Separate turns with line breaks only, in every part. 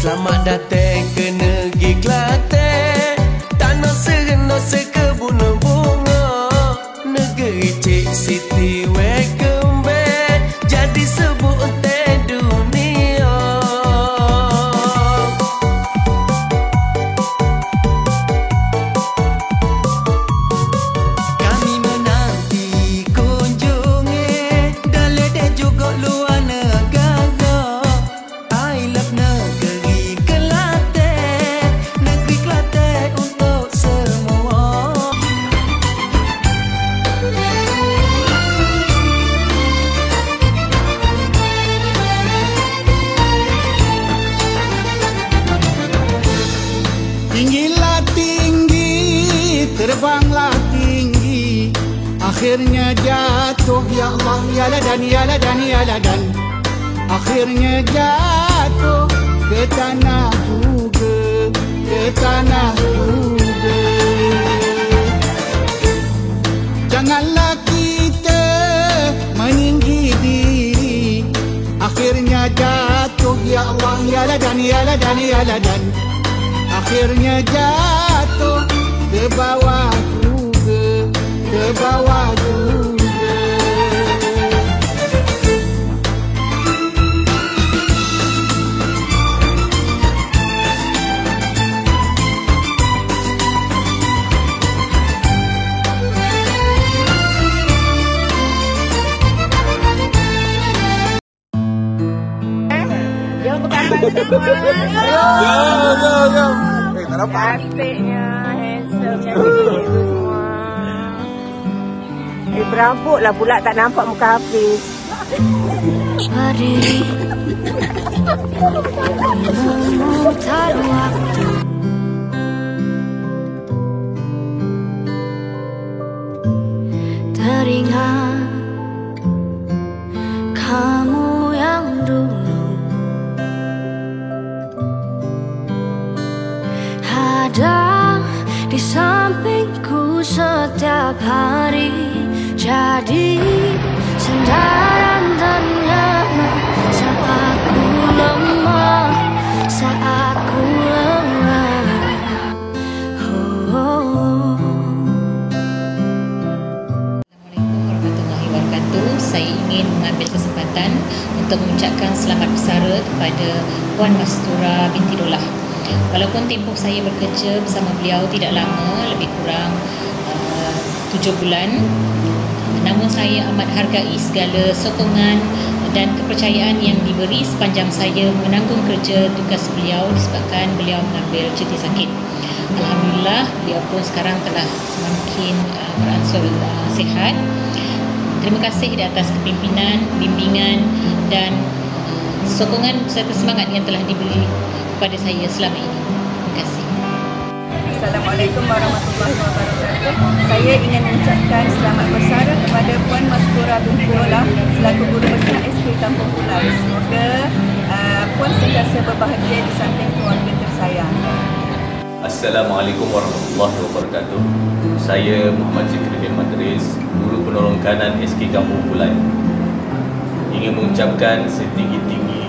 Selamat datang ke negeri Kelantan, tanah serendah sekebun bunga. Negeri Cik Siti welcome back, jadi sebutan dunia. Kami menanti kunjungi dalam dan juga luar negara. I love negeri Kelantan, negeri Kelantan untuk semua.
Tinggilah tinggi, terbanglah tinggi, akhirnya jatuh. Ya Allah, ya ladan, ya ladan, ya ladan. Akhirnya jatuh ke tanah juga, ke tanah juga. Janganlah kita meninggi diri, akhirnya jatuh. Ya Allah, ya ladan, ya ladan, ya ladan. Akhirnya jatuh ke bawah juga, ke bawah juga.
Jom berkawan semua.
Yo. Tak dapat.
Cantiknya, handsome-nya kita semua. Berampuklah pula tak nampak muka Hafiz.
Berdiri memutar waktu, teringat kamu yang dulu ada di sampingku setiap hari, jadi sandaran dan nyaman saat ku lemah, saat ku lemah.
Assalamualaikum warahmatullahi wabarakatuh. Saya ingin mengambil kesempatan untuk mengucapkan selamat bersara kepada Puan Mastura binti Dolah. Walaupun tempoh saya bekerja bersama beliau tidak lama, lebih kurang 7 bulan, namun saya amat hargai segala sokongan dan kepercayaan yang diberi sepanjang saya menanggung kerja tugas beliau disebabkan beliau mengambil cuti sakit. Alhamdulillah, beliau pun sekarang telah semakin beransur sihat. Terima kasih di atas kepimpinan, bimbingan dan sokongan serta semangat yang telah diberi kepada saya selama ini. Terima kasih.
Assalamualaikum warahmatullahi wabarakatuh. Saya ingin mengucapkan selamat bersara kepada Puan Mastura binti Dolah selaku Guru Besar SK Kampung Pulau. Semoga Puan sentiasa berbahagia di samping keluarga tersayang.
Assalamualaikum warahmatullahi wabarakatuh. Saya Muhammad Zikri bin Madris, Guru Penolong Kanan SK Kampung Pulai, ingin mengucapkan setinggi-tinggi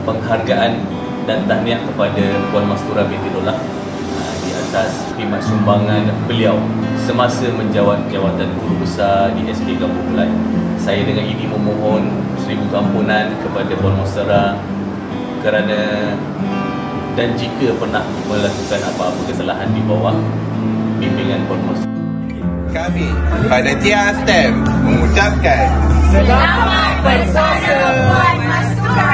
penghargaan dan tahniah kepada Puan Mastura binti Dolah di atas khidmat sumbangan beliau semasa menjawat jawatan Guru Besar di SK Kampung Pulai. Saya dengan ini memohon seribu keampunan kepada Puan Mastura kerana dan jika pernah melakukan apa-apa kesalahan di bawah bimbingan Puan Mastura.
Kami Panitia STEM mengucapkan
Selamat Bersara Puan Mastura.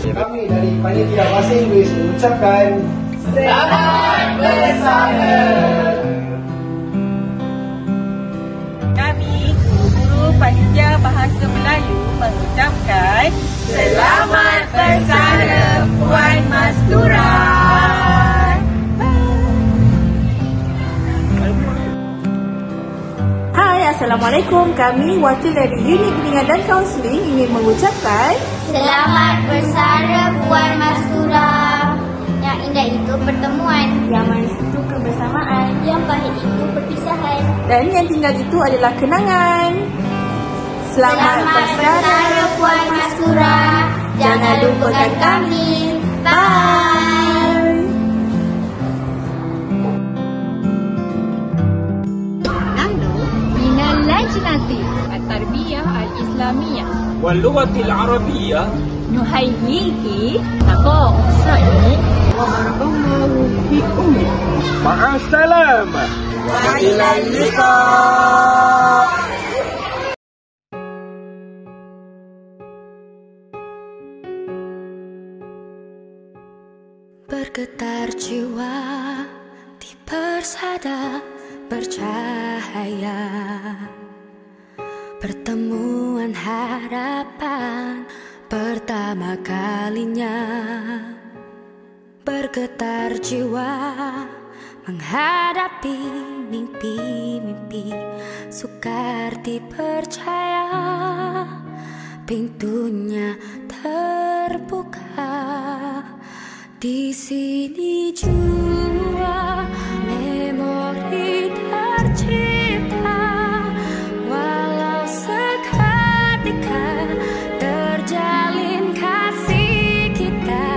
Kami dari Panitia Bahasa Inggeris mengucapkan
Selamat Bersara. Kami guru-guru Panitia Bahasa Melayu mengucapkan Selamat Bersara Puan Mastura. Hai, Assalamualaikum. Kami wakil dari Unit Bimbingan dan Kaunseling ingin mengucapkan
Selamat Bersara Puan Mastura. Yang indah itu pertemuan,
yang manis itu kebersamaan,
yang pahit itu perpisahan.
dan yang tinggal itu adalah kenangan. Selamat Bersara
Puan Mastura. Jangan lupakan kami. Bye.
نحن من اللجنة التربية الإسلامية
واللغة العربية
نحييك لقاء سعيد وبارك الله في أمك.
مع السلامة وإلى اللقاء.
Bergetar jiwa di persada bercahaya, pertemuan harapan pertama kalinya. Bergetar jiwa menghadapi mimpi-mimpi, sukar dipercaya pintunya terbuka. Di sini jua memori tercipta, walau seketika terjalin kasih kita.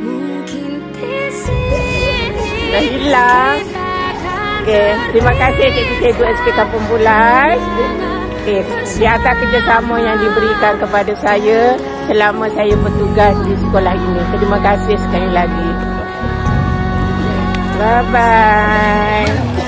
Mungkin di sini
dah hilang. Okey, terima kasih cikgu-cikgu SK Kampung Bulai. Okey, di atas kerjasama yang diberikan kepada saya selama saya bertugas di sekolah ini. Terima kasih sekali lagi. Bye-bye.